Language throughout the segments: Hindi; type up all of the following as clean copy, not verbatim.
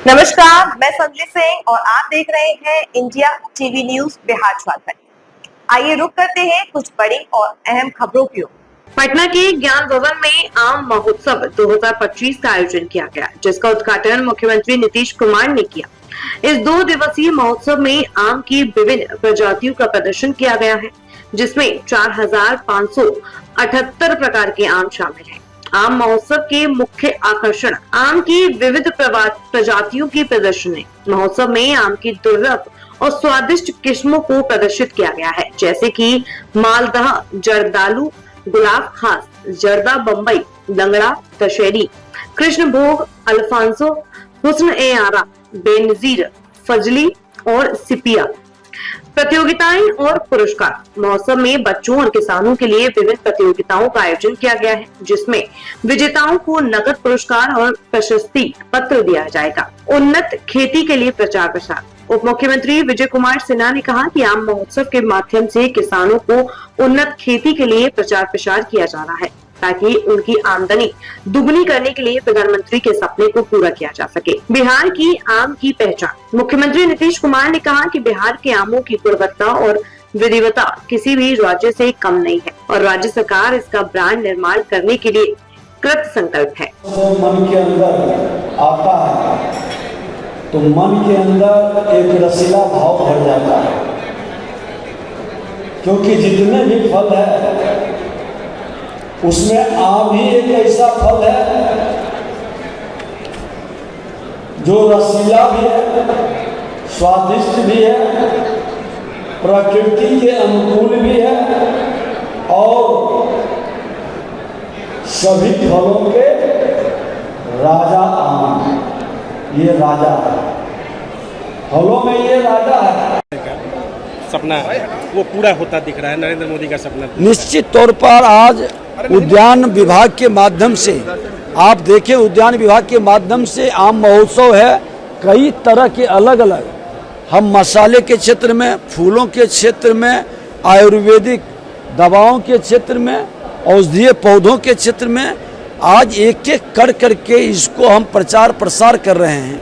नमस्कार, मैं संजय सिंह और आप देख रहे हैं India TV news Bihar Jharkhand. आइए रुक करते हैं कुछ बड़ी और अहम खबरों की ओर। पटना के ज्ञान भवन में आम महोत्सव 2025 का आयोजन किया गया, जिसका उद्घाटन मुख्यमंत्री नीतीश कुमार ने किया। इस 2 दिवसीय महोत्सव में आम की विभिन्न प्रजातियों का प्रदर्शन किया गया है, जिसमें 4578 प्रकार के आम शामिल हैं। आम महोत्सव के मुख्य आकर्षण आम की विविध प्रजातियों की प्रदर्शन है। महोत्सव में आम की दुर्लभ और स्वादिष्ट किस्मों को प्रदर्शित किया गया है, जैसे कि मालदह, जर्दालू, गुलाब खास, जर्दा बम्बई, लंगड़ा, दशहरी, कृष्णभोग, अल्फांसो, हुस्न ए आरा, बेनजीर, फजली और सिपिया। प्रतियोगिताएं और पुरस्कार। महोत्सव में बच्चों और किसानों के लिए विभिन्न प्रतियोगिताओं का आयोजन किया गया है, जिसमें विजेताओं को नकद पुरस्कार और प्रशस्ति पत्र दिया जाएगा। उन्नत खेती के लिए प्रचार प्रसार। उप मुख्यमंत्री विजय कुमार सिन्हा ने कहा कि आम महोत्सव के माध्यम से किसानों को उन्नत खेती के लिए प्रचार प्रसार किया जा रहा है, ताकि उनकी आमदनी दुगनी करने के लिए प्रधानमंत्री के सपने को पूरा किया जा सके। बिहार की आम की पहचान। मुख्यमंत्री नीतीश कुमार ने कहा कि बिहार के आमों की गुणवत्ता और विविधता किसी भी राज्य से कम नहीं है और राज्य सरकार इसका ब्रांड निर्माण करने के लिए कृत संकल्प है। मन के अंदर आता है तो मन के अंदर एक रसीला भाव भर जाता है, क्योंकि जितने भी फल है उसमें आम ही एक ऐसा फल है जो रसीला भी है, स्वादिष्ट भी है, प्रकृति के अनुकूल भी है और सभी फलों के राजा आम। ये राजा है, फलों में ये राजा है। सपना वो पूरा होता दिख रहा है, नरेंद्र मोदी का सपना। निश्चित तौर पर आज उद्यान विभाग के माध्यम से आप देखें, उद्यान विभाग के माध्यम से आम महोत्सव है। कई तरह के अलग अलग हम मसाले के क्षेत्र में, फूलों के क्षेत्र में, आयुर्वेदिक दवाओं के क्षेत्र में, औषधीय पौधों के क्षेत्र में आज एक एक कर करके इसको हम प्रचार प्रसार कर रहे हैं,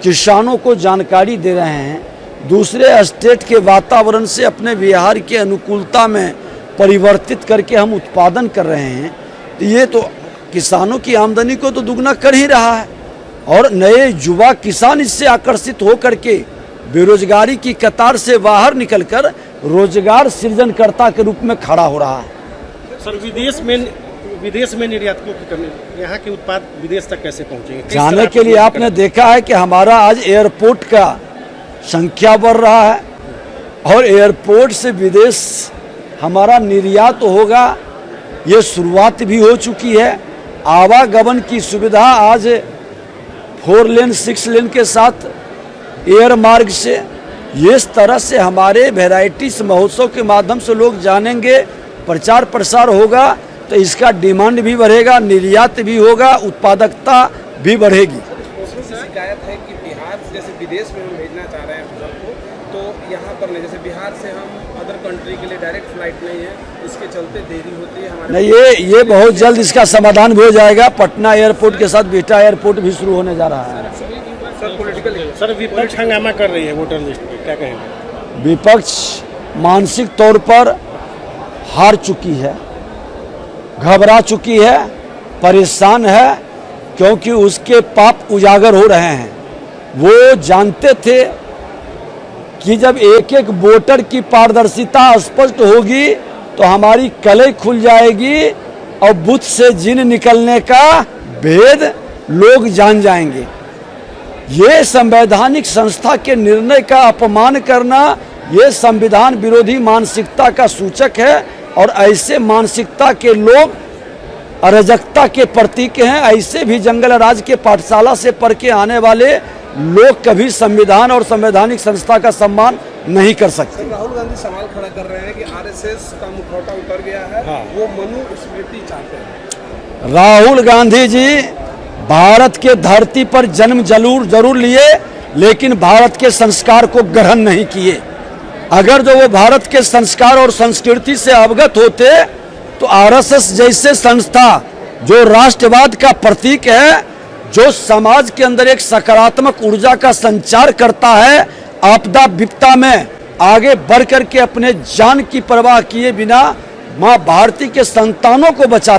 किसानों को जानकारी दे रहे हैं, दूसरे स्टेट के वातावरण से अपने बिहार के अनुकूलता में परिवर्तित करके हम उत्पादन कर रहे हैं। तो ये तो किसानों की आमदनी को तो दुगना कर ही रहा है और नए युवा किसान इससे आकर्षित हो करके बेरोजगारी की कतार से बाहर निकलकर रोजगार सृजनकर्ता के रूप में खड़ा हो रहा है। सर, विदेश में निर्यातकों की कमी, यहाँ के उत्पाद विदेश तक कैसे पहुँचेंगे? जाने के लिए आपने देखा है कि हमारा आज एयरपोर्ट का संख्या बढ़ रहा है और एयरपोर्ट से विदेश हमारा निर्यात होगा। ये शुरुआत भी हो चुकी है। आवागमन की सुविधा आज 4 लेन 6 लेन के साथ एयर मार्ग से, ये इस तरह से हमारे वैरायटीज महोत्सव के माध्यम से लोग जानेंगे, प्रचार प्रसार होगा तो इसका डिमांड भी बढ़ेगा, निर्यात भी होगा, उत्पादकता भी बढ़ेगी। शिकायत है कि बिहार जैसे विदेश में हम भेजना चाह रहे हैं फसल को, तो यहाँ पर नहीं, जैसे बिहार से हम अदर कंट्री के लिए डायरेक्ट फ्लाइट नहीं है, इसके चलते देरी होती है हमारे। नहीं, ये बहुत जल्द इसका समाधान भी हो जाएगा। पटना एयरपोर्ट के साथ बिहटा एयरपोर्ट भी शुरू होने जा रहा है। सर, विपक्ष हंगामा कर रही है वोटर लिस्ट पे, क्या कहेंगे? विपक्ष मानसिक तौर पर हार चुकी है, घबरा चुकी है, परेशान है, क्योंकि उसके पाप उजागर हो रहे हैं। वो जानते थे कि जब एक एक वोटर की पारदर्शिता स्पष्ट होगी तो हमारी कलई खुल जाएगी और बुत से जिन निकलने का भेद लोग जान जाएंगे। ये संवैधानिक संस्था के निर्णय का अपमान करना, ये संविधान विरोधी मानसिकता का सूचक है और ऐसे मानसिकता के लोग अराजकता के प्रतीक हैं। ऐसे भी जंगल राज के पाठशाला से पढ़ के आने वाले लोग कभी संविधान और संवैधानिक संस्था का सम्मान नहीं कर सकते। राहुल गांधी सवाल खड़ा कर रहे हैं कि आरएसएस का मुखौटा उतर गया है। हाँ। वो मनुस्मृति चाहते हैं। राहुल गांधी जी भारत के धरती पर जन्म जरूर लिए, लेकिन भारत के संस्कार को ग्रहण नहीं किए। अगर जो वो भारत के संस्कार और संस्कृति से अवगत होते तो आरएसएस जैसे संस्था जो राष्ट्रवाद का प्रतीक है, जो समाज के अंदर एक सकारात्मक ऊर्जा का संचार करता है, आपदा विपदा में आगे बढ़ करके अपने जान की परवाह किए बिना मां भारती के संतानों को बचाता